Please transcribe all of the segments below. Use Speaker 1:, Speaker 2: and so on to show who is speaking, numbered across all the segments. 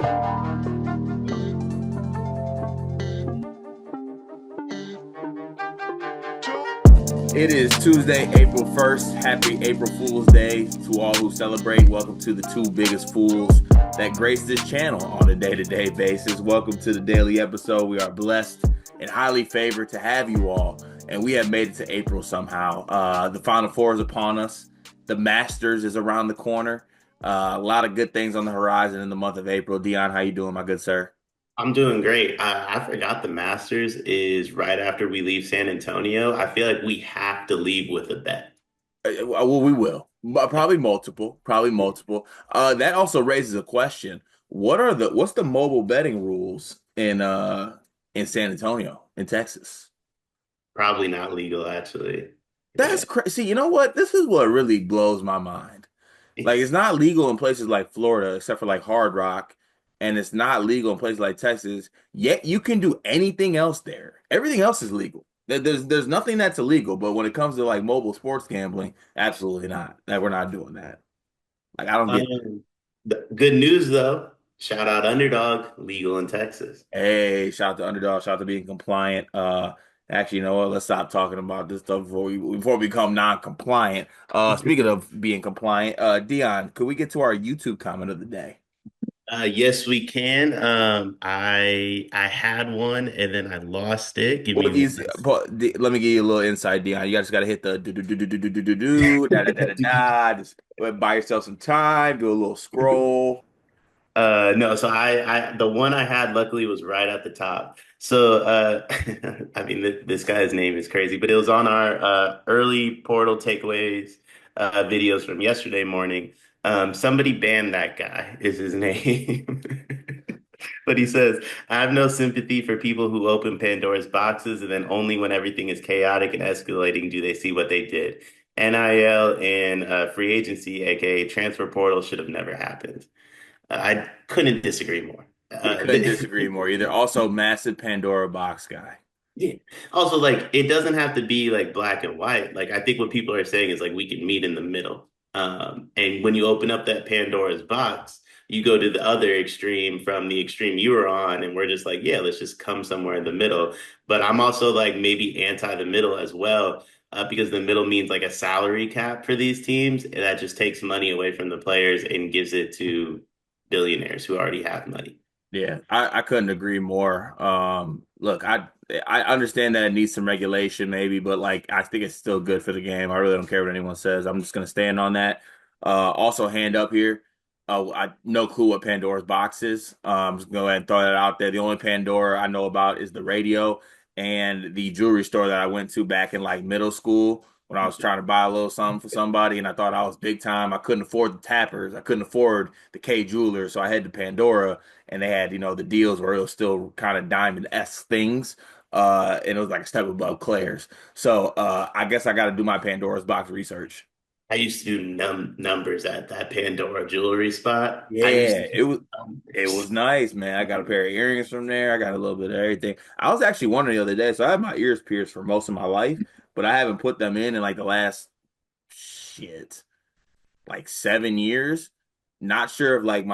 Speaker 1: It is Tuesday, April 1st. Happy April Fool's Day to all who celebrate. Welcome to the two biggest fools that grace this channel on a day-to-day basis. Welcome to the daily episode. We are blessed and highly favored to have you all, and we have made it to April somehow. The Final Four is upon us. The Masters is around the corner. A lot of good things on the horizon in the month of April. Dion, how you doing, my good sir?
Speaker 2: I'm doing great. I forgot the Masters is right after we leave San Antonio. I feel like we have to leave with a bet.
Speaker 1: Well, we will. Probably multiple. Probably multiple. That also raises a question. What's the mobile betting rules in San Antonio, in Texas?
Speaker 2: Probably not legal, actually.
Speaker 1: That's
Speaker 2: Yeah.
Speaker 1: crazy. See, you know what? This is what really blows my mind. Like, it's not legal in places like Florida, except for like Hard Rock, and it's not legal in places like Texas. Yet you can do anything else there. Everything else is legal. There's nothing that's illegal, but when it comes to like mobile sports gambling, absolutely not. Like, we're not doing that. Like, I don't get it.
Speaker 2: Good news though. Shout out Underdog, legal in Texas.
Speaker 1: Hey, shout out to Underdog, shout out to being compliant. Actually, you know what? Let's stop talking about this stuff before we become non-compliant. Speaking of being compliant, Dion, could we get to our YouTube comment of the day?
Speaker 2: Yes, we can. I had one and then I lost it. Give me
Speaker 1: Well,
Speaker 2: one.
Speaker 1: let me give you a little insight, Dion. You just got to hit the do do do do do do do do do da da da da da. Just buy yourself some time, do a little scroll.
Speaker 2: No, so the one I had luckily was right at the top. So I mean this guy's name is crazy, but it was on our early portal takeaways videos from yesterday morning. Somebody banned that guy is his name. But he says, I have no sympathy for people who open Pandora's boxes and then only when everything is chaotic and escalating do they see what they did. NIL and free agency, aka transfer portal, should have never happened. I couldn't disagree more.
Speaker 1: We couldn't disagree more either. Also, massive Pandora box guy.
Speaker 2: Yeah. Also, like it doesn't have to be like black and white. Like I think what people are saying is like we can meet in the middle. And when you open up that Pandora's box, you go to the other extreme from the extreme you were on, and we're just like, yeah, let's just come somewhere in the middle. But I'm also like maybe anti the middle as well, because the middle means like a salary cap for these teams, and that just takes money away from the players and gives it to billionaires who already have money.
Speaker 1: Yeah, I couldn't agree more. Look, I understand that it needs some regulation maybe, but like I think it's still good for the game. I really don't care what anyone says. I'm just gonna stand on that. Also, hand up here. I no clue what Pandora's box is. Just go ahead and throw that out there. The only Pandora I know about is the radio and the jewelry store that I went to back in like middle school when I was trying to buy a little something for somebody, and I thought I was big time. I couldn't afford the tappers. I couldn't afford the K jeweler, so I had to Pandora, and they had, the deals where it was still kind of diamond-esque things. And it was like a step above Claire's. So I guess I got to do my Pandora's box research.
Speaker 2: I used to do numbers at that Pandora jewelry spot. I used to
Speaker 1: Yeah,
Speaker 2: do
Speaker 1: it was
Speaker 2: numbers.
Speaker 1: nice, man. I got a pair of earrings from there. I got a little bit of everything. I was actually wondering the other day, so I had my ears pierced for most of my life, but I haven't put them in like the last shit, like 7 years. Not sure if like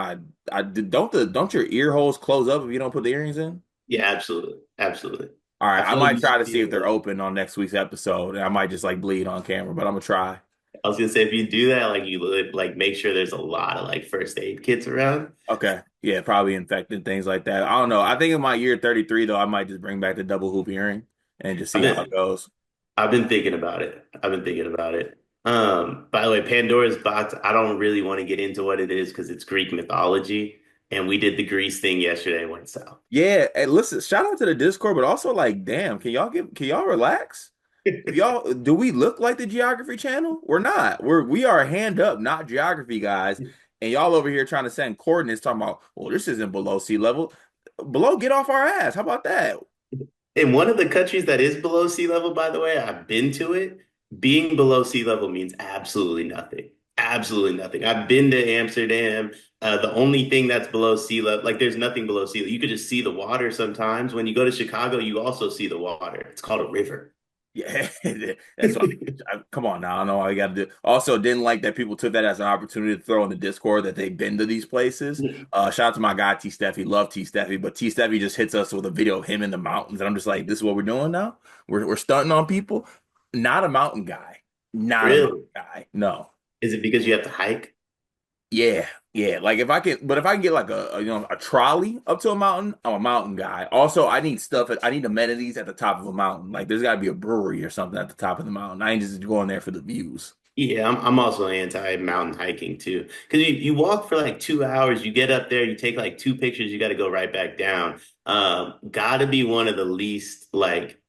Speaker 1: don't your ear holes close up if you don't put the earrings in?
Speaker 2: Yeah, absolutely. Absolutely.
Speaker 1: All right,
Speaker 2: I
Speaker 1: I
Speaker 2: feel like
Speaker 1: might
Speaker 2: you
Speaker 1: try
Speaker 2: should
Speaker 1: to see if
Speaker 2: feel
Speaker 1: they're
Speaker 2: like
Speaker 1: open on next week's episode. I might just like bleed on camera, but I'm gonna try.
Speaker 2: I was gonna say if you do that, like you would like make sure there's a lot of like first aid kits around.
Speaker 1: Okay. Yeah, probably infected, things like that. I don't know. I think in my year 33 though, I might just bring back the double hoop earring and just
Speaker 2: I've
Speaker 1: see how it
Speaker 2: been
Speaker 1: goes.
Speaker 2: I've been thinking about it. I've been thinking about it. By the way, Pandora's box, I don't really want to get into what it is because it's Greek mythology. And we did the Greece thing yesterday and went south.
Speaker 1: Yeah, and listen, shout out to the Discord, but also like, damn, can y'all relax? If y'all do we look like the geography channel? We're not. We are hand up, not geography guys. And y'all over here trying to send coordinates talking about, well, this isn't below sea level. Below, get off our ass. How about that?
Speaker 2: In one of the countries that is below sea level, by the way, I've been to it. Being below sea level means absolutely nothing. Absolutely nothing. I've been to Amsterdam. The only thing that's below sea level, like there's nothing below sea level. You could just see the water sometimes. When you go to Chicago, you also see the water. It's called a river.
Speaker 1: Yeah, that's what come on now. I know all you got to do. Also, didn't like that people took that as an opportunity to throw in the Discord that they've been to these places. Shout out to my guy T Steffi, love T Steffi, but T Steffi just hits us with a video of him in the mountains, and I'm just like, this is what we're doing now. We're stunting on people. Not a mountain guy. Not a mountain
Speaker 2: Really?
Speaker 1: guy. No.
Speaker 2: Is it because you have to hike?
Speaker 1: Yeah, yeah. Like if I can, but if I can get like a trolley up to a mountain, I'm a mountain guy. Also, I need stuff. I need amenities at the top of a mountain. Like there's got to be a brewery or something at the top of the mountain. I ain't just going there for the views.
Speaker 2: Yeah, I'm also anti mountain hiking too. Because you walk for like 2 hours, you get up there, you take like two pictures, you got to go right back down. Gotta be one of the least like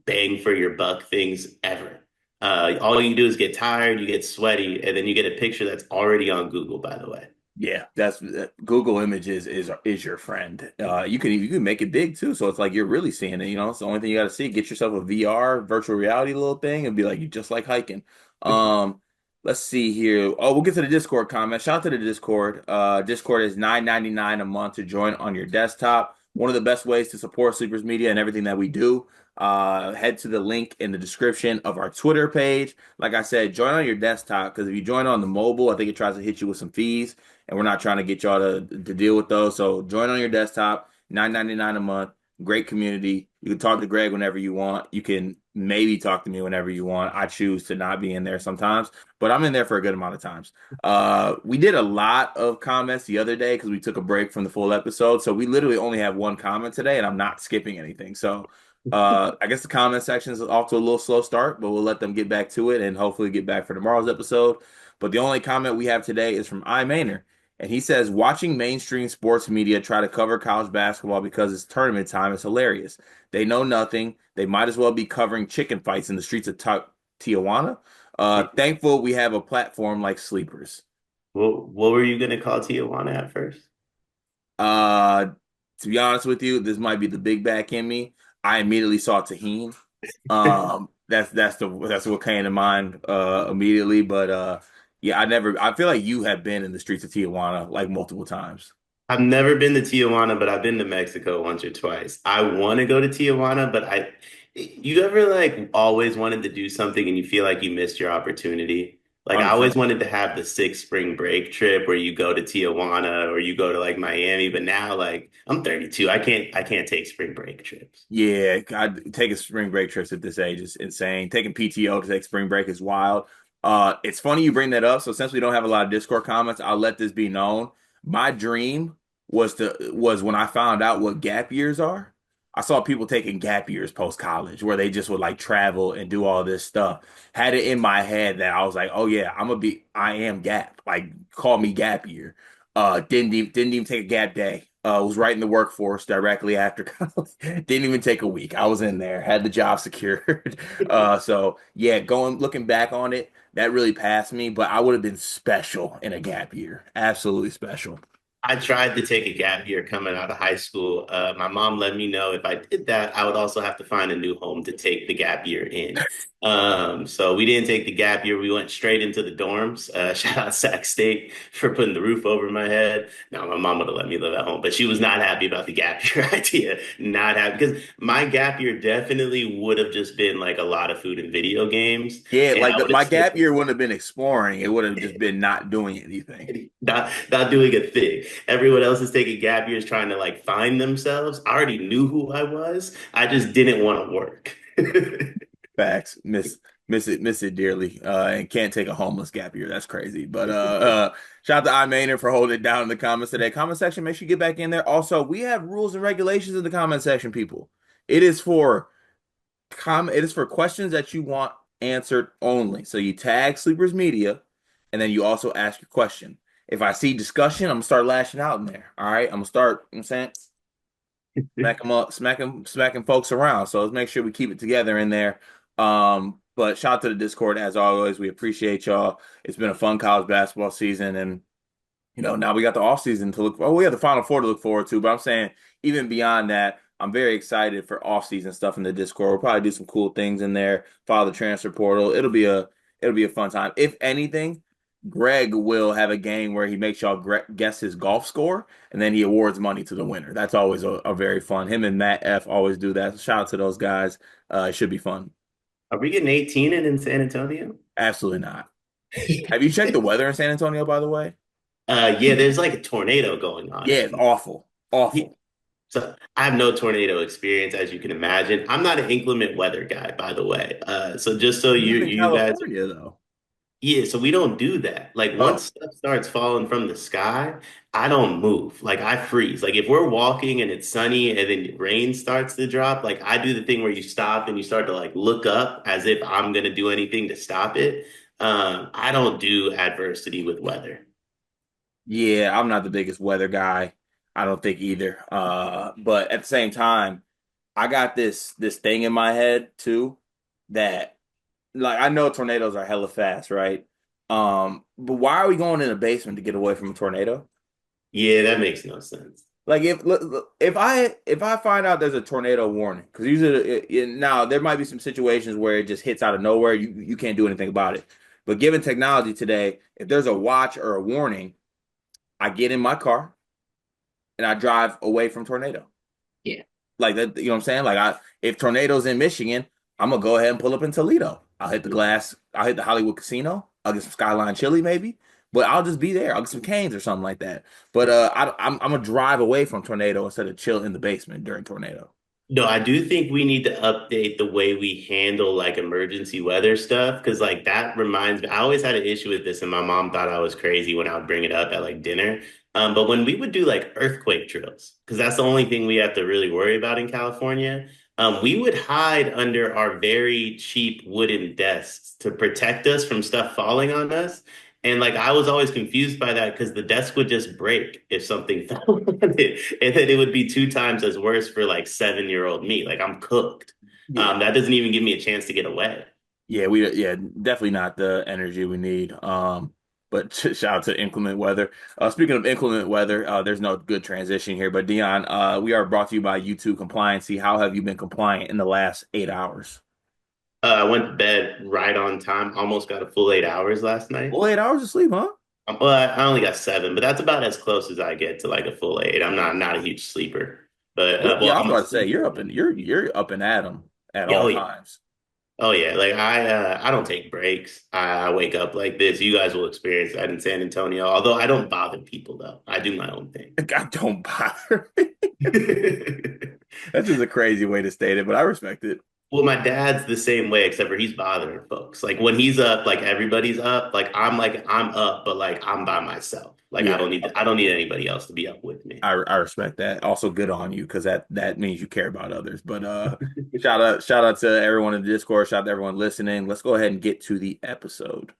Speaker 2: bang for your buck things ever. All you do is get tired, you get sweaty, and then you get a picture that's already on Google, by the way.
Speaker 1: Yeah, that's Google Images is your friend. You can make it big too, so it's like you're really seeing it. It's the only thing you got to see. Get yourself a VR virtual reality little thing and be like you just like hiking. Um, let's see here. Oh, we'll get to the Discord comment. Shout out to the Discord. Discord is $9.99 a month to join on your desktop. One of the best ways to support Sleepers Media and everything that we do. Head to the link in the description of our Twitter page. Like I said, join on your desktop because if you join on the mobile, I think it tries to hit you with some fees and we're not trying to get y'all to deal with those. So join on your desktop, $9.99 a month. Great community. You can talk to Greg whenever you want. You can maybe talk to me whenever you want. I choose to not be in there sometimes, but I'm in there for a good amount of times. We did a lot of comments the other day because we took a break from the full episode. So we literally only have one comment today, and I'm not skipping anything. So I guess the comment section is off to a little slow start, but we'll let them get back to it and hopefully get back for tomorrow's episode. But the only comment we have today is from iMainer. And he says, watching mainstream sports media try to cover college basketball because it's tournament time is hilarious. They know nothing. They might as well be covering chicken fights in the streets of Tijuana. Thankful we have a platform like Sleepers.
Speaker 2: What were you gonna call Tijuana at first?
Speaker 1: Uh, to be honest with you, this might be the big back in me. I immediately saw Tahine. That's what came to mind immediately. But yeah, I feel like you have been in the streets of Tijuana like multiple times.
Speaker 2: I've never been to Tijuana, but I've been to Mexico once or twice. I want to go to Tijuana, but you ever like always wanted to do something and you feel like you missed your opportunity? Like I always
Speaker 1: 100%.
Speaker 2: wanted to have the six spring break trip where you go to Tijuana or you go to like Miami, but now like I'm 32. I can't take spring break trips.
Speaker 1: Yeah, God, taking spring break trips at this age is insane. Taking PTO to take spring break is wild. It's funny you bring that up. So since we don't have a lot of Discord comments, I'll let this be known. My dream was when I found out what gap years are. I saw people taking gap years post college where they just would like travel and do all this stuff. Had it in my head that I was like, oh yeah, I am gap. Like call me gap year. Didn't even take a gap day. Was right in the workforce directly after college. Didn't even take a week. I was in there, had the job secured. So yeah, looking back on it, that really passed me. But I would have been special in a gap year. Absolutely special.
Speaker 2: I tried to take a gap year coming out of high school. My mom let me know if I did that, I would also have to find a new home to take the gap year in. So we didn't take the gap year. We went straight into the dorms. Shout out Sac State for putting the roof over my head. Now, my mom would have let me live at home, but she was not happy about the gap year idea. Not happy because my gap year definitely would have just been like a lot of food and video games.
Speaker 1: Yeah,
Speaker 2: And
Speaker 1: like
Speaker 2: I would have
Speaker 1: my
Speaker 2: still
Speaker 1: gap year wouldn't have been exploring. It would have just been not doing anything.
Speaker 2: not doing a thing. Everyone else is taking gap years trying to like find themselves. I already knew who I was. I just didn't want to work.
Speaker 1: Facts. Miss it dearly. And can't take a homeless gap year. That's crazy. But shout out to iMainer for holding it down in the comments today. Comment section, make sure you get back in there. Also, we have rules and regulations in the comment section, people. It is for it is for questions that you want answered only. So you tag Sleepers Media, and then you also ask your question. If I see discussion, I'm gonna start lashing out in there. All right. I'm gonna start, you know what I'm saying, smack them up, smacking folks around. So let's make sure we keep it together in there. But shout out to the Discord as always. We appreciate y'all. It's been a fun college basketball season, and now we got the off season to look. Oh, we have the Final Four to look forward to. But I'm saying even beyond that, I'm very excited for off season stuff in the Discord. We'll probably do some cool things in there. Follow the transfer portal. It'll be a fun time. If anything, Greg will have a game where he makes y'all guess his golf score, and then he awards money to the winner. That's always a very fun. Him and Matt F always do that. So shout out to those guys. It should be fun.
Speaker 2: Are we getting 18 in San Antonio?
Speaker 1: Absolutely not. Have you checked the weather in San Antonio, by the way?
Speaker 2: Yeah, there's like a tornado going on
Speaker 1: Yeah, it's
Speaker 2: every
Speaker 1: awful.
Speaker 2: day.
Speaker 1: Awful.
Speaker 2: So I have no tornado experience, as you can imagine. I'm not an inclement weather guy, by the way. So just so
Speaker 1: You live in
Speaker 2: you guys,
Speaker 1: California, though.
Speaker 2: yeah. So we don't do that. Like once
Speaker 1: Oh,
Speaker 2: stuff starts falling from the sky, I don't move. Like I freeze. Like if we're walking and it's sunny and then rain starts to drop, like I do the thing where you stop and you start to like look up as if I'm gonna do anything to stop it. I don't do adversity with weather.
Speaker 1: yeah, I'm not the biggest weather guy. I don't think either. But at the same time, I got this thing in my head too that like I know tornadoes are hella fast, right? But why are we going in the basement to get away from a tornado?
Speaker 2: Yeah, that makes no sense.
Speaker 1: Like if I find out there's a tornado warning, because usually now there might be some situations where it just hits out of nowhere, you can't do anything about it. But given technology today, if there's a watch or a warning, I get in my car and I drive away from tornado.
Speaker 2: Yeah.
Speaker 1: Like that, you know what I'm saying? Like if tornadoes in Michigan, I'm gonna go ahead and pull up in Toledo. I'll hit the glass. I'll hit the Hollywood Casino. I'll get some Skyline chili maybe, but I'll just be there. I'll get some canes or something like that. But I'm gonna drive away from tornado instead of chill in the basement during tornado.
Speaker 2: No, I do think we need to update the way we handle like emergency weather stuff because like that reminds me, I always had an issue with this, and my mom thought I was crazy when I would bring it up at like dinner. But when we would do like earthquake drills, because that's the only thing we have to really worry about in California, we would hide under our very cheap wooden desks to protect us from stuff falling on us. And like I was always confused by that because the desk would just break if something fell on it. And then it would be two times as worse for like 7-year-old me. Like I'm cooked.
Speaker 1: Yeah.
Speaker 2: That doesn't even give me a chance to get away.
Speaker 1: Yeah, definitely not the energy we need. But shout out to inclement weather. Speaking of inclement weather, there's no good transition here. But Dion, we are brought to you by YouTube Compliancy. How have you been compliant in the last 8 hours?
Speaker 2: I went to bed right on time. Almost got a full 8 hours last night.
Speaker 1: Well, 8 hours of sleep, huh?
Speaker 2: Well, I only got seven, but that's about as close as I get to like a full eight. I'm not a huge sleeper, but
Speaker 1: Yeah,
Speaker 2: well,
Speaker 1: I was
Speaker 2: I'm a
Speaker 1: about to say
Speaker 2: sleeper.
Speaker 1: you're up and at 'em at
Speaker 2: Yeah,
Speaker 1: all
Speaker 2: oh yeah,
Speaker 1: times.
Speaker 2: oh yeah. Like I don't take breaks. I wake up like this. You guys will experience that in San Antonio. Although I don't bother people though. I do my own thing.
Speaker 1: God, don't bother me. That's just a crazy way to state it, but I respect it.
Speaker 2: Well, my dad's the same way, except for he's bothering folks. Like when he's up, like everybody's up. Like I'm up, but like I'm by myself. Like
Speaker 1: Yeah,
Speaker 2: I don't need anybody else to be up with me.
Speaker 1: I respect that. Also, good on you because that means you care about others. But shout out to everyone in the Discord. Shout out to everyone listening. Let's go ahead and get to the episode.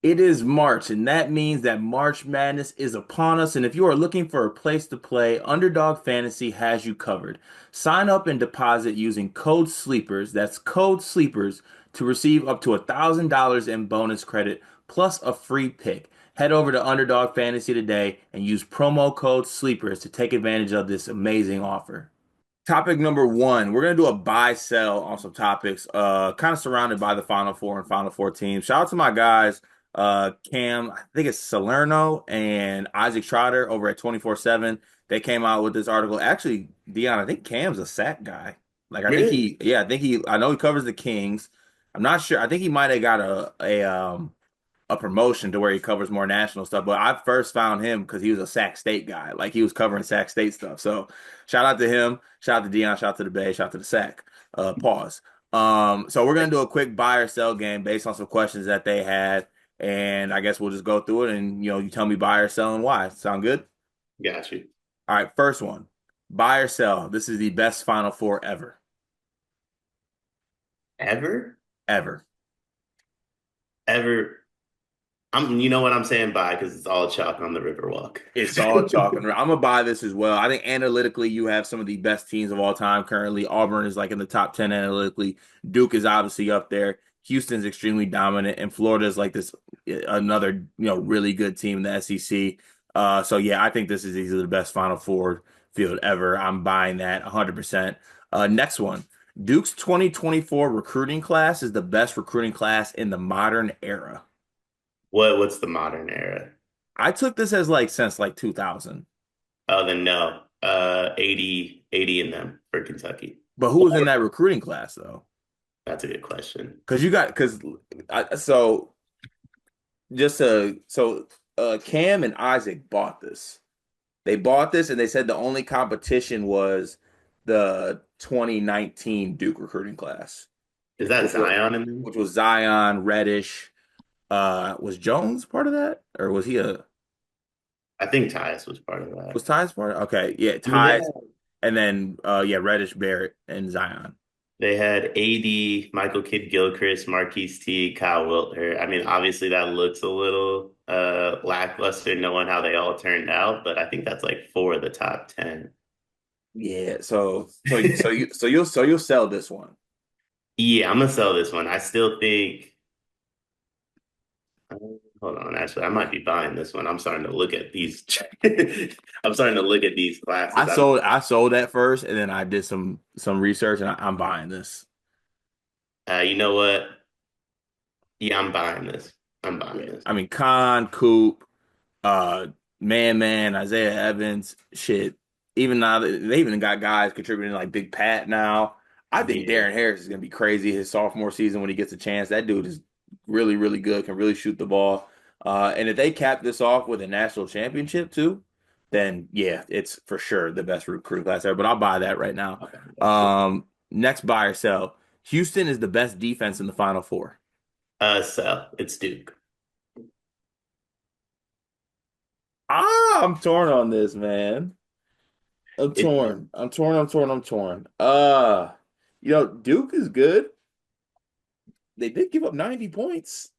Speaker 1: It is March, and that means that March Madness is upon us. And if you are looking for a place to play, Underdog Fantasy has you covered. Sign up and deposit using code SLEEPERS, that's code SLEEPERS, to receive up to $1,000 in bonus credit plus a free pick. Head over to Underdog Fantasy today and use promo code SLEEPERS to take advantage of this amazing offer. Topic number one, we're gonna do a buy sell on some topics, kind of surrounded by the Final Four and Final Four teams. Shout out to my guys, Cam, I think it's Salerno and Isaac Trotter over at 24/7. They came out with this article. Actually, Dion, I think Cam's a sack guy. Like
Speaker 2: Really?
Speaker 1: I know he covers the Kings. I'm not sure. I think he might have got a promotion to where he covers more national stuff. But I first found him because he was a Sac State guy. Like he was covering Sac State stuff. So shout out to him. Shout out to Dion. Shout out to the Bay. Shout out to the Sac. Pause. So we're gonna do a quick buy or sell game based on some questions that they had, and I guess we'll just go through it and you tell me buy or sell and why. Sound good?
Speaker 2: Got you.
Speaker 1: All right, first one. Buy or sell. This is the best Final Four ever.
Speaker 2: Ever?
Speaker 1: Ever.
Speaker 2: Ever? You know what I'm saying? Bye, because it's all chalk on the Riverwalk.
Speaker 1: It's all chalk and I'm gonna buy this as well. I think analytically, you have some of the best teams of all time currently. Auburn is like in the top 10 analytically. Duke is obviously up there. Houston's extremely dominant, and Florida is like this another really good team in the SEC. So yeah, I think this is easily the best Final Four field ever. I'm buying that 100%. Next one, Duke's 2024 recruiting class is the best recruiting class in the modern era.
Speaker 2: What's the modern era?
Speaker 1: I took this as like since like 2000.
Speaker 2: Oh, then no. 80 in them for Kentucky.
Speaker 1: But who was in that recruiting class though?
Speaker 2: That's a good question.
Speaker 1: Because you got because so just Cam and Isaac bought this. They bought this and they said the only competition was the 2019 Duke recruiting class,
Speaker 2: Is that
Speaker 1: which was
Speaker 2: Zion in them?
Speaker 1: Zion, Reddish. Was Jones part of that, or was he a
Speaker 2: I think Tyus was part of that.
Speaker 1: was Tyus part? Okay, yeah,
Speaker 2: I mean,
Speaker 1: Tyus, and then yeah, Reddish, Barrett, and Zion.
Speaker 2: they had AD, Michael Kidd Gilchrist, Marquise T, Kyle Wiltner. I mean, obviously that looks a little lackluster knowing how they all turned out, but I think that's like four of the top 10.
Speaker 1: Yeah, so you'll sell this one.
Speaker 2: Yeah, I'm gonna sell this one. I still think uh, hold on, actually, I might be buying this one. I'm starting to look at these I'm starting to look at these classes. I don't
Speaker 1: I sold that first, and then I did some research, and I'm buying this.
Speaker 2: you know what? Yeah, I'm buying this. I'm buying
Speaker 1: Yeah,
Speaker 2: this.
Speaker 1: I mean Khan, Coop, uh, Isaiah Evans, shit. Even now they even got guys contributing like Big Pat now. I think
Speaker 2: Yeah.
Speaker 1: Darren Harris is gonna be crazy his sophomore season when he gets a chance. That dude is really, really good, can really shoot the ball. And if they cap this off with a national championship too, then yeah, it's for sure the best recruiting class ever. But I'll buy that right now.
Speaker 2: Okay, gotcha.
Speaker 1: Next buy or sell. Houston is the best defense in the Final Four.
Speaker 2: So it's Duke.
Speaker 1: I'm torn on this, man. I'm
Speaker 2: It
Speaker 1: torn. I'm torn. I'm torn. I'm torn. Duke is good. They did give up 90 points.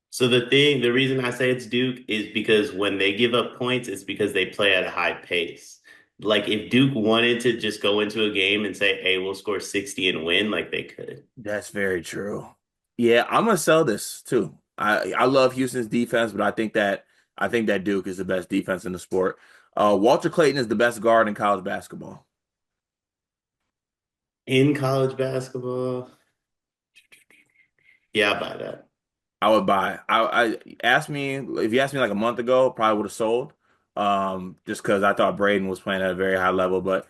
Speaker 2: So the reason I say it's Duke is because when they give up points, it's because they play at a high pace. Like if Duke wanted to just go into a game and say, "Hey, we'll score 60 and win," like they could.
Speaker 1: That's very true. Yeah, I'm gonna sell this too. I love Houston's defense, but I think that Duke is the best defense in the sport. Walter Clayton is the best guard in college basketball.
Speaker 2: In college basketball, yeah, I buy that.
Speaker 1: I would buy. I asked me if you asked me like a month ago, probably would have sold. Just because I thought Braden was playing at a very high level, but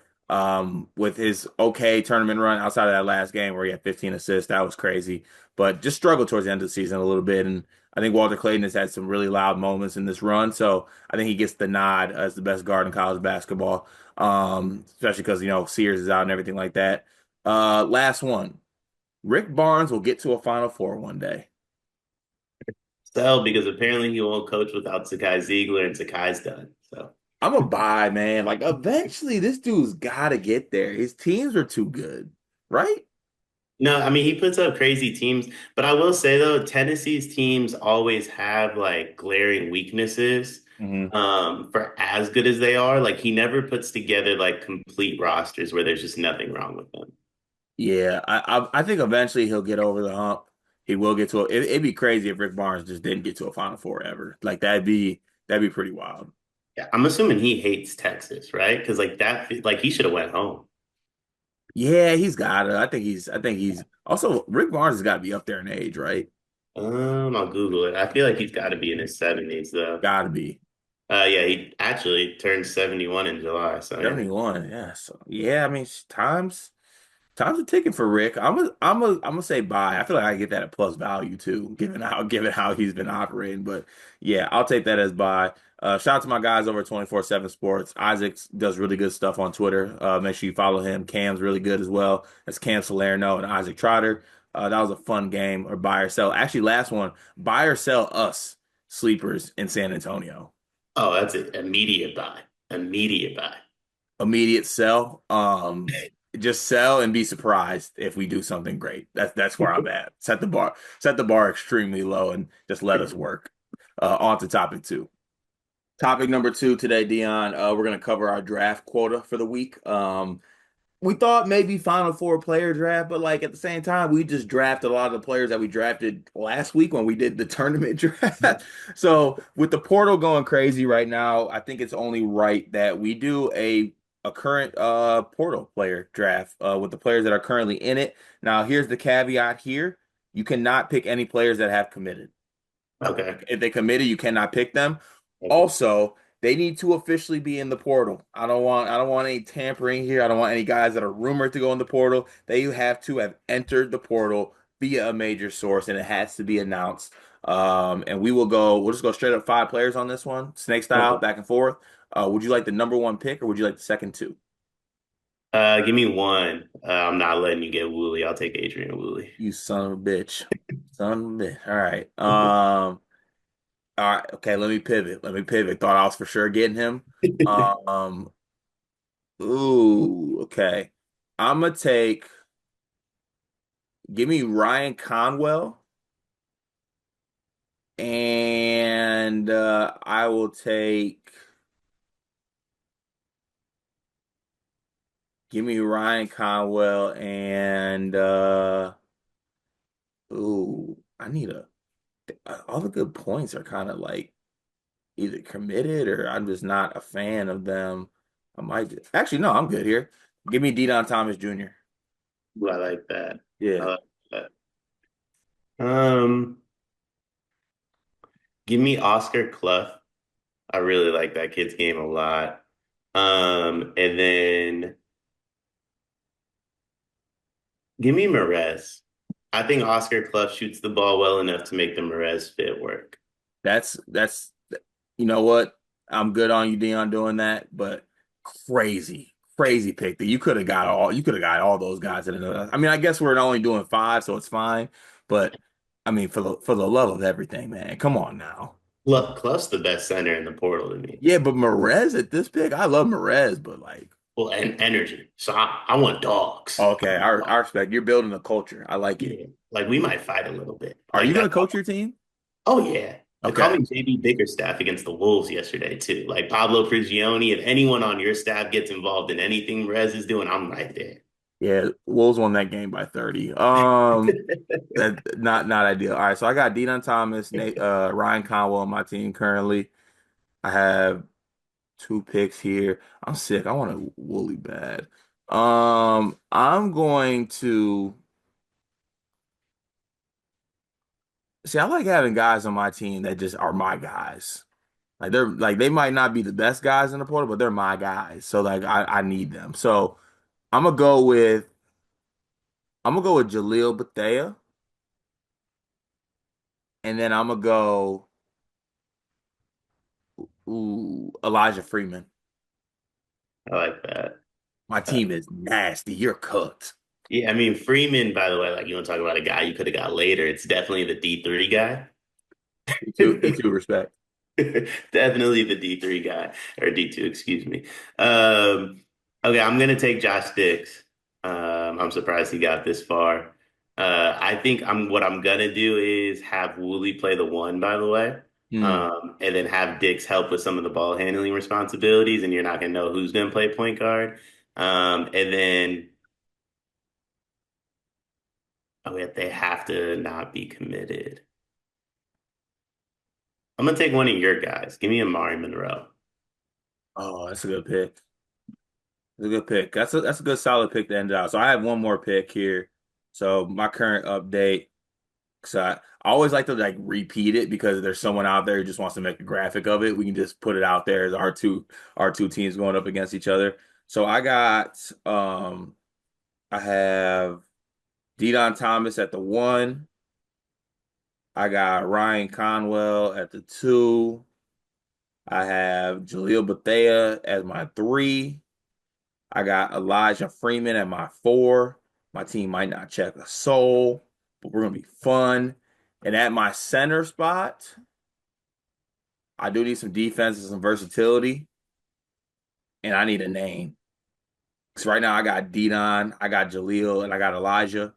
Speaker 1: with his okay tournament run outside of that last game where he had 15 assists, that was crazy. But just struggled towards the end of the season a little bit, and I think Walter Clayton has had some really loud moments in this run, so I think he gets the nod as the best guard in college basketball. Especially because Sears is out and everything like that. Last one. Rick Barnes will get to a Final Four one day.
Speaker 2: So because apparently he won't coach without Sakai Ziegler and Sakai's done. So
Speaker 1: I'm a buy, man. Like eventually this dude's gotta get there. His teams are too good, right?
Speaker 2: no, I mean he puts up crazy teams, but I will say though, Tennessee's teams always have like glaring weaknesses.
Speaker 1: Hmm.
Speaker 2: For as good as they are, like he never puts together like complete rosters where there's just nothing wrong with them.
Speaker 1: Yeah, I think eventually he'll get over the hump. He will get to it'd be crazy if Rick Barnes just didn't get to a Final Four ever. Like that'd be pretty wild.
Speaker 2: Yeah, I'm assuming he hates Texas, right? Because like that, like he should have went home.
Speaker 1: Yeah, he's got it. I think he's also Rick Barnes has got to be up there in age, right?
Speaker 2: I'll Google it. I feel like he's got to be in his 70s though.
Speaker 1: Got to be.
Speaker 2: Yeah, he actually turned 71 in July. So yeah.
Speaker 1: 71. Yeah. So yeah, I mean time's a ticking for Rick. I'm gonna say buy. I feel like I get that at plus value too, given how he's been operating. But yeah, I'll take that as buy. Shout out to my guys over at 24/7 Sports. Isaac does really good stuff on Twitter. Make sure you follow him. Cam's really good as well. That's Cam Salerno and Isaac Trotter. That was a fun game. Or buy or sell. Actually, last one. Buy or sell us sleepers in San Antonio.
Speaker 2: Oh, that's it. Immediate buy. Immediate buy.
Speaker 1: Immediate sell. Just sell and be surprised if we do something great. That's where I'm at. Set the bar extremely low, and just let us work. On to topic two. Topic number two today, Dion. We're gonna cover our draft quota for the week. We thought maybe Final Four player draft, but like at the same time, we just drafted a lot of the players that we drafted last week when we did the tournament draft. So with the portal going crazy right now, I think it's only right that we do a current portal player draft with the players that are currently in it. Now, here's the caveat here. You cannot pick any players that have committed.
Speaker 2: Okay.
Speaker 1: If they committed, you cannot pick them.
Speaker 2: Okay.
Speaker 1: Also, They need to officially be in the portal. I don't want any tampering here. I don't want any guys that are rumored to go in the portal. They have to have entered the portal via a major source, and it has to be announced. And we'll just go straight up five players on this one, snake style,
Speaker 2: Okay.
Speaker 1: back and forth. Would you like the number one pick or would you like the second two?
Speaker 2: Give me one. I'm not letting you get Wooly. I'll take Adrian Wooly.
Speaker 1: You son of a bitch. Son of a bitch. All right. All right. Okay, let me pivot. Let me pivot. Thought I was for sure getting him. Um, ooh, okay. I'm gonna take give me Ryan Conwell and I will take give me Ryan Conwell and ooh, I need a all the good points are kind of like either committed or I'm just not a fan of them. Actually no, I'm good here. Give me Deion Thomas Jr.
Speaker 2: Ooh, I like that. I
Speaker 1: Yeah.
Speaker 2: like that. Um, Give me Oscar Clough. I really like that kid's game a lot. And then give me Merez. I think Oscar Clough shoots the ball well enough to make the Merez fit work.
Speaker 1: That's you know what? I'm good on you, Dion, doing that, but crazy pick that you could have got all those guys in another. I mean, I guess we're only doing five, so it's fine. But I mean, for the love of everything, man, come on now.
Speaker 2: Clough's the best center in the portal to me.
Speaker 1: Yeah, but Merez at this pick, I love Merez, but like,
Speaker 2: Well, and energy. So I want dogs. I
Speaker 1: okay,
Speaker 2: want
Speaker 1: I
Speaker 2: dogs.
Speaker 1: respect you're building a culture. I like it.
Speaker 2: Yeah. Like we might fight a little bit.
Speaker 1: Are
Speaker 2: Like
Speaker 1: you gonna
Speaker 2: that.
Speaker 1: coach your team?
Speaker 2: Oh yeah. They called
Speaker 1: Okay.
Speaker 2: me JB Bickerstaff against the Wolves yesterday too. Like Pablo Prigioni, if anyone on your staff gets involved in anything Rez is doing, I'm right there.
Speaker 1: Yeah, Wolves won that game by 30. That not ideal. All right, so I got Deon Thomas, Ryan Conwell on my team currently. I have two picks here. I'm sick. I want a Wooly bad. I'm going to see. I like having guys on my team that just are my guys. They might not be the best guys in the portal, but they're my guys. So like I need them. So I'm gonna go with I'm gonna go with Jaleel Bethea, and then I'm gonna go Elijah Freeman.
Speaker 2: I like that.
Speaker 1: My
Speaker 2: Uh,
Speaker 1: team is nasty. You're cooked.
Speaker 2: yeah, I mean Freeman, by the way, like you want to talk about a guy you could have got later. It's definitely the D3 guy.
Speaker 1: E2 respect.
Speaker 2: Definitely the D3 guy or D2, excuse me. Um, okay, I'm gonna take Josh Dix. I'm surprised he got this far. I think what I'm gonna do is have Wooly play the one, by the way,
Speaker 1: Hmm.
Speaker 2: and then have Dix help with some of the ball handling responsibilities, and you're not gonna know who's gonna play point guard. And then oh yeah, they have to not be committed. I'm gonna take one of your guys. Give me Amari Monroe.
Speaker 1: Oh, that's a good pick. That's a good pick. That's a good solid pick to end it out. So I have one more pick here. So my current update, because I always like to like repeat it because there's someone out there who just wants to make a graphic of it. We can just put it out there as our two teams going up against each other. So I have Deon Thomas at the one. I got Ryan Conwell at the two. I have Jaleel Bethea as my three. I got Elijah Freeman at my four. My team might not check a soul, but we're gonna be fun. And at my center spot, I do need some defense and some versatility, and I need a name. Because right now I got Didon, I got Jaleel, and I got Elijah.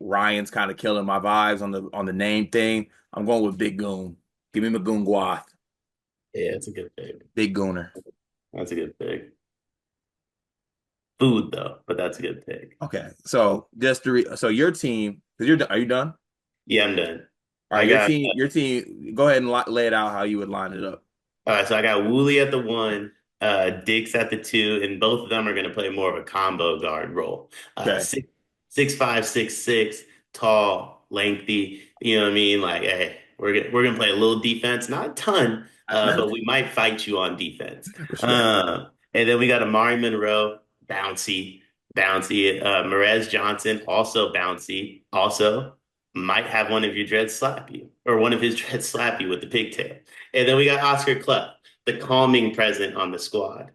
Speaker 1: Ryan's kind of killing my vibes on the name thing. I'm going with Big Goon. Give me Magoon Guath.
Speaker 2: Yeah, that's a good pick.
Speaker 1: Big Gooner.
Speaker 2: That's a good pick. Food though, but that's a good pick.
Speaker 1: Okay, so so your team, because are you done?
Speaker 2: Yeah, I'm done.
Speaker 1: All right,
Speaker 2: I got
Speaker 1: your team. Go ahead and lay it out how you would line it up.
Speaker 2: all right, so I got Wooly at the one, Dix at the two, and both of them are gonna play more of a combo guard role.
Speaker 1: Okay.
Speaker 2: 6'5", 6'6", tall, lengthy. You know what I mean? Like, hey, we're gonna play a little defense, not a ton, but we might fight you on defense.
Speaker 1: Respect.
Speaker 2: And then we got Amari Monroe, bouncy, bouncy. Merez Johnson, also bouncy, also might have one of your dreads slap you, or one of his dreads slap you with the pigtail. And then we got Oscar Clef, the calming present on the squad.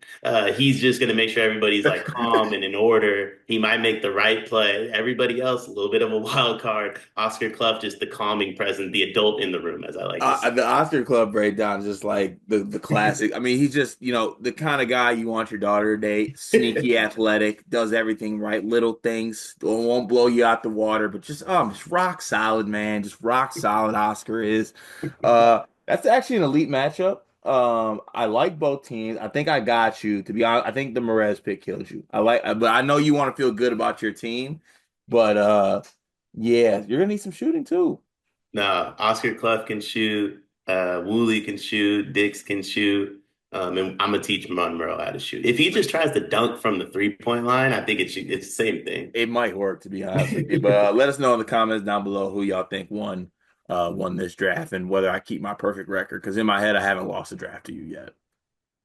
Speaker 2: He's just going to make sure everybody's like calm and in order. He might make the right play. Everybody else, a little bit of a wild card. Oscar Clough, just the calming present, the adult in the room, as I like to say.
Speaker 1: The Oscar Club breakdown is just like the classic. I mean, he's just, the kind of guy you want your daughter to date. Sneaky, athletic, does everything right, little things, won't blow you out the water, but just rock solid, man. Just rock solid Oscar is. That's actually an elite matchup. I like both teams. I think I got you. To be honest, I think the Merez pick kills you. But I know you want to feel good about your team. But yeah, you're gonna need some shooting too.
Speaker 2: No, Oscar Clough can shoot. Woolley can shoot. Dix can shoot. And I'm gonna teach Monroe how to shoot. If he just tries to dunk from the 3-point line, I think it's the same thing.
Speaker 1: It might work, to be honest with you. But let us know in the comments down below who y'all think won this draft and whether I keep my perfect record. Because in my head, I haven't lost a draft to you yet.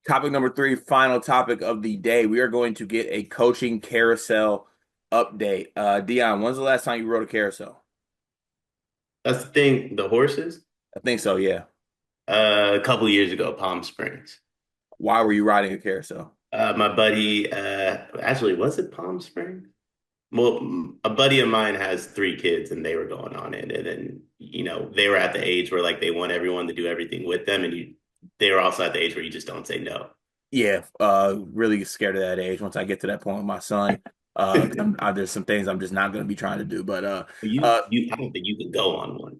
Speaker 1: Topic number three, final topic of the day. We are going to get a coaching carousel update. Dion, when's the last time you rode a carousel?
Speaker 2: That's the thing. The horses.
Speaker 1: I think so, yeah.
Speaker 2: A couple years ago, Palm Springs.
Speaker 1: Why were you riding a carousel?
Speaker 2: My buddy, actually, was it Palm Springs? Well, a buddy of mine has 3 kids, and they were going on it, and then they were at the age where like they want everyone to do everything with them, and they were also at the age where you just don't say no.
Speaker 1: Yeah, really scared of that age once I get to that point with my son. 'Cause there's some things I'm just not going to be trying to do. But
Speaker 2: I don't think you can go on one.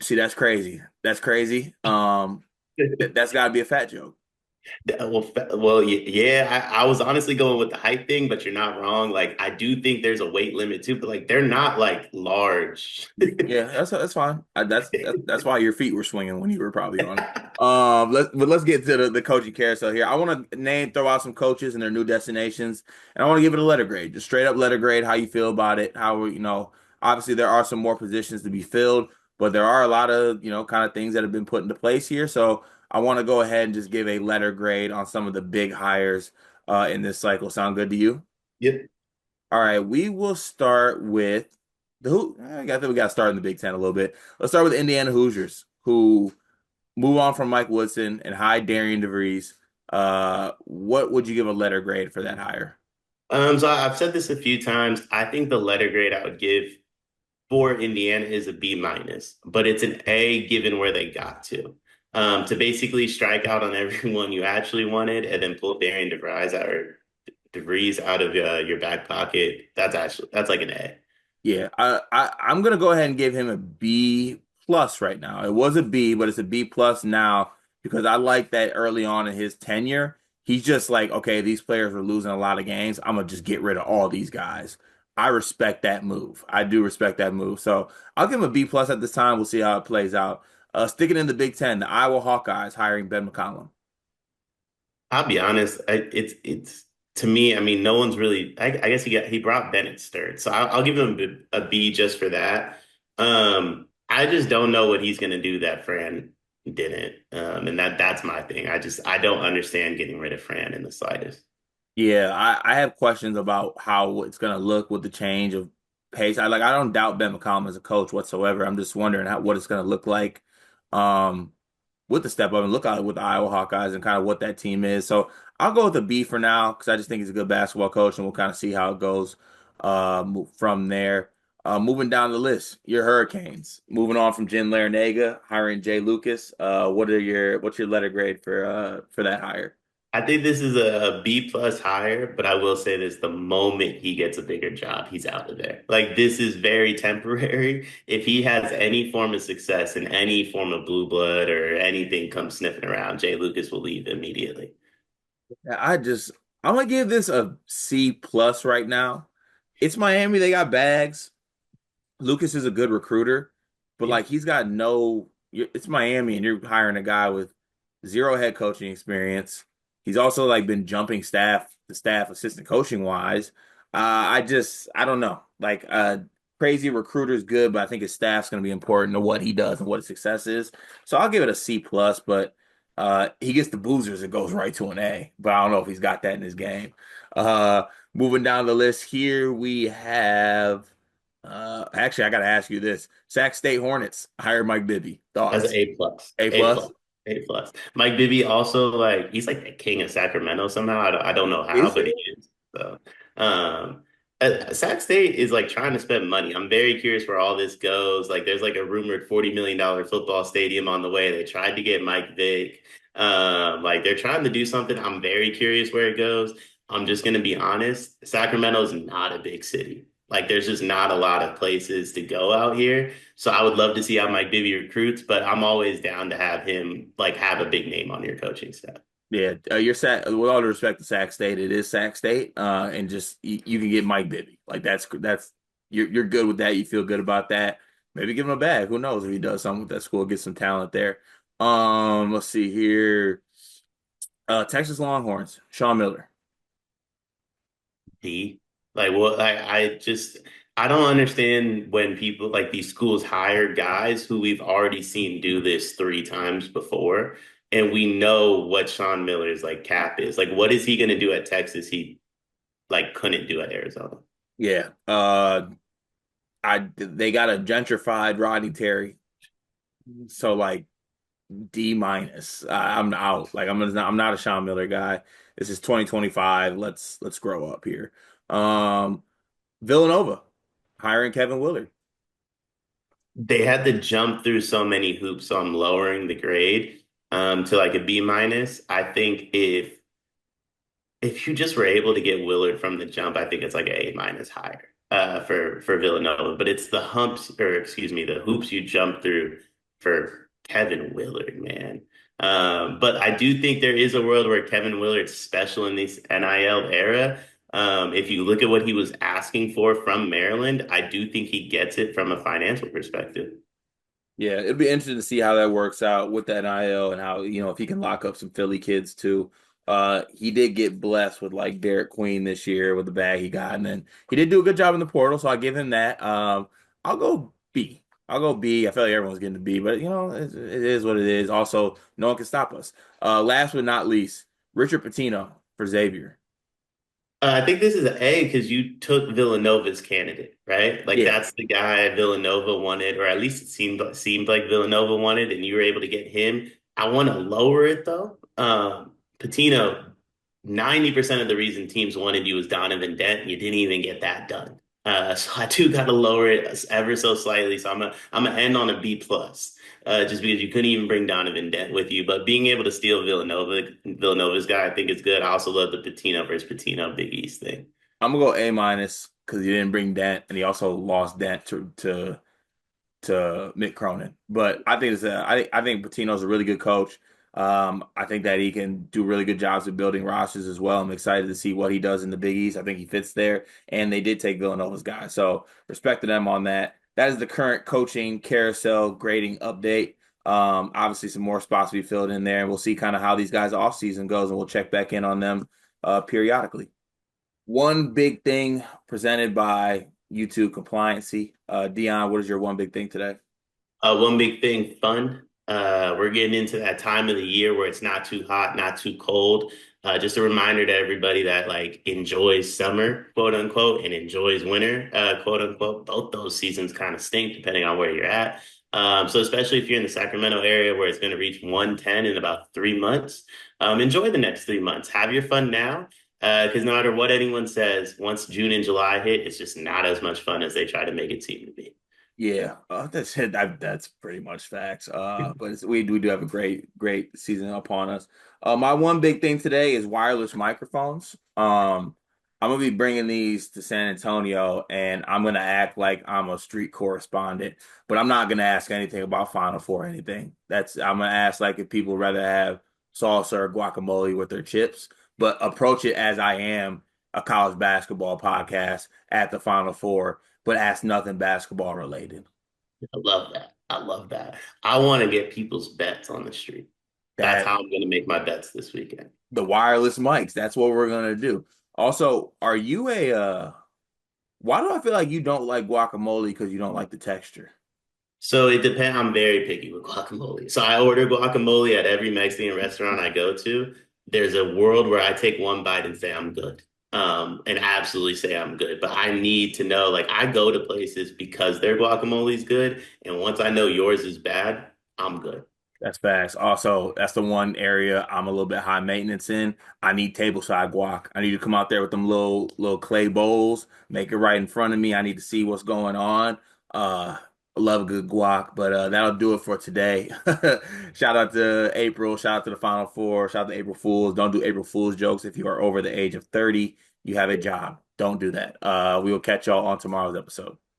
Speaker 1: see, that's crazy. That's crazy. That's got to be a fat joke.
Speaker 2: Yeah, I was honestly going with the height thing, but you're not wrong. Like, I do think there's a weight limit too, but like they're not like large.
Speaker 1: Yeah, that's fine. That's why your feet were swinging when you were probably on it. Let's get to the coaching carousel here. I want to throw out some coaches and their new destinations, and I want to give it a letter grade, just straight up letter grade. How you feel about it? Obviously there are some more positions to be filled, but there are a lot of kind of things that have been put into place here. So I want to go ahead and just give a letter grade on some of the big hires in this cycle. Sound good to you?
Speaker 2: Yep.
Speaker 1: All right, we will start with the who. I think we got to start in the Big Ten a little bit. Let's start with the Indiana Hoosiers, who move on from Mike Woodson and hire Darian DeVries. What would you give a letter grade for that hire?
Speaker 2: So I've said this a few times. I think the letter grade I would give for Indiana is a B minus, but it's an A given where they got to. To basically strike out on everyone you actually wanted and then pull Darian DeVries out of your back pocket. That's like an A.
Speaker 1: Yeah, I'm gonna go ahead and give him a B plus right now. It was a B, but it's a B plus now because I like that early on in his tenure. He's just like, okay, these players are losing a lot of games. I'm gonna just get rid of all these guys. I respect that move. I do respect that move. So I'll give him a B plus at this time. We'll see how it plays out. Sticking in the Big Ten, the Iowa Hawkeyes hiring Ben McCollum.
Speaker 2: I'll be honest. It's to me. I mean, no one's really. I guess he brought Bennett Sturt, so I'll give him a B just for that. I just don't know what he's going to do that Fran didn't, and that's my thing. I don't understand getting rid of Fran in the slightest.
Speaker 1: Yeah, I have questions about how it's going to look with the change of pace. I don't doubt Ben McCollum as a coach whatsoever. I'm just wondering what it's going to look like um with the step up and look out with the Iowa Hawkeyes and kind of what that team is. So I'll go with a B for now because I just think he's a good basketball coach and we'll kind of see how it goes from there. Moving down the list, your Hurricanes. Moving on from Jen Larinaga, hiring Jay Lucas. What's your letter grade for that hire?
Speaker 2: I think this is a B plus hire, but I will say this: the moment he gets a bigger job, he's out of there. Like this is very temporary. If he has any form of success in any form of blue blood or anything comes sniffing around, Jay Lucas will leave immediately.
Speaker 1: Yeah, I'm gonna give this a C plus right now. It's Miami, they got bags. Lucas is a good recruiter, but
Speaker 2: Yeah.
Speaker 1: like he's got it's Miami and you're hiring a guy with zero head coaching experience. He's also like been jumping staff to staff assistant coaching wise. I don't know. crazy recruiter is good, but I think his staff's going to be important to what he does and what his success is. So I'll give it a C plus, but he gets the boozers, it goes right to an A. But I don't know if he's got that in his game. Uh, moving down the list here, we have actually I got to ask you this: Sac State Hornets hired Mike Bibby.
Speaker 2: As an
Speaker 1: Thoughts?
Speaker 2: A plus,
Speaker 1: A
Speaker 2: A
Speaker 1: plus?
Speaker 2: plus, A plus. Mike Bibby also like he's like the king of Sacramento somehow. I don't know how,
Speaker 1: Is
Speaker 2: but he
Speaker 1: he?
Speaker 2: is. So, um, Sac State is like trying to spend money. I'm very curious where all this goes. Like, there's like a rumored $40 million football stadium on the way. They tried to get Mike Vick. Like they're trying to do something. I'm very curious where it goes. I'm just gonna be honest. Sacramento's not a big city. Like, there's just not a lot of places to go out here. So I would love to see how Mike Bibby recruits, but I'm always down to have him like have a big name on your coaching staff.
Speaker 1: Yeah, you're Sac. With all due respect to Sac State, it is Sac State, and just you can get Mike Bibby. Like that's you're good with that. You feel good about that. Maybe give him a bag. Who knows if he does something with that school, get some talent there. Let's see here. Texas Longhorns, Sean Miller.
Speaker 2: D. Like, what I just I don't understand when people like these schools hire guys who we've already seen do this three times before, and we know what Sean Miller's like cap is. Like, what is he gonna do at Texas he like couldn't do at Arizona?
Speaker 1: Yeah. They got a gentrified Rodney Terry, so like D minus. I'm out. Like I'm not a Sean Miller guy. This is 2025. Let's grow up here. Um, Villanova hiring Kevin Willard.
Speaker 2: They had to jump through so many hoops, so I'm lowering the grade to like a B minus. I think if you just were able to get Willard from the jump, I think it's like an A minus higher for Villanova. But it's the humps, or excuse me, the hoops you jump through for Kevin Willard, man. But I do think there is a world where Kevin Willard's special in this NIL era. If you look at what he was asking for from Maryland, I do think he gets it from a financial perspective.
Speaker 1: Yeah, it'll be interesting to see how that works out with that NIL and how, if he can lock up some Philly kids too. He did get blessed with like Derek Queen this year with the bag he got, and then he did do a good job in the portal, so I give him that. I'll go B. I'll go B. I feel like everyone's getting the B, but it is what it is. Also, no one can stop us. Last but not least, Richard Pitino for Xavier.
Speaker 2: I think this is an A because you took Villanova's candidate, right? Like,
Speaker 1: Yeah,
Speaker 2: that's the guy Villanova wanted, or at least it seemed like Villanova wanted, and you were able to get him. I want to lower it though. Patino, 90% of the reason teams wanted you was Donovan Dent. You didn't even get that done. So I do got to lower it ever so slightly. So I'm gonna end on a B plus, just because you couldn't even bring Donovan Dent with you. But being able to steal Villanova's guy, I think is good. I also love the Patino versus Patino Big East thing.
Speaker 1: I'm gonna go A minus because he didn't bring Dent, and he also lost Dent to Mick Cronin. But I think I think Patino's a really good coach. I think that he can do really good jobs of building rosters as well. I'm excited to see what he does in the Big East. I think he fits there, and they did take Villanova's guy, so respect to them on that. That is the current coaching carousel grading update. Obviously, some more spots to be filled in there, and we'll see kind of how these guys' off season goes, and we'll check back in on them periodically. One big thing presented by YouTube Compliancy. Dion, what is your one big thing today?
Speaker 2: One big thing, fun. We're getting into that time of the year where it's not too hot, not too cold. Just a reminder to everybody that like enjoys summer, quote unquote, and enjoys winter, quote unquote. Both those seasons kind of stink depending on where you're at. So especially if you're in the Sacramento area where it's going to reach 110 in about 3 months, enjoy the next 3 months. Have your fun now. Because no matter what anyone says, once June and July hit, it's just not as much fun as they try to make it seem to be.
Speaker 1: Yeah, that's it. That's pretty much facts. But we do have a great season upon us. My one big thing today is wireless microphones. I'm gonna be bringing these to San Antonio, and I'm gonna act like I'm a street correspondent, but I'm not gonna ask anything about Final Four or anything. I'm gonna ask like if people rather have salsa or guacamole with their chips, but approach it as I am a college basketball podcast at the Final Four but ask nothing basketball related.
Speaker 2: I love that. I love that. I want to get people's bets on the street. That's
Speaker 1: That
Speaker 2: how I'm going to make my bets this weekend.
Speaker 1: the wireless mics, that's what we're gonna do. Also, are you a Why do I feel like you don't like guacamole because you don't like the texture?
Speaker 2: So it depends. I'm very picky with guacamole. So I order guacamole at every Mexican restaurant I go to. There's a world where I take one bite and say I'm good. And absolutely say I'm good. But I need to know, like I go to places because their guacamole is good. And once I know yours is bad, I'm good.
Speaker 1: That's fast. Also, that's the one area I'm a little bit high maintenance in. I need table side guac. I need to come out there with them little clay bowls, make it right in front of me. I need to see what's going on. I love a good guac, but that'll do it for today. Shout out to April. Shout out to the Final Four. Shout out to April Fools. Don't do April Fools jokes if you are over the age of 30. You have a job. Don't do that. We will catch y'all on tomorrow's episode.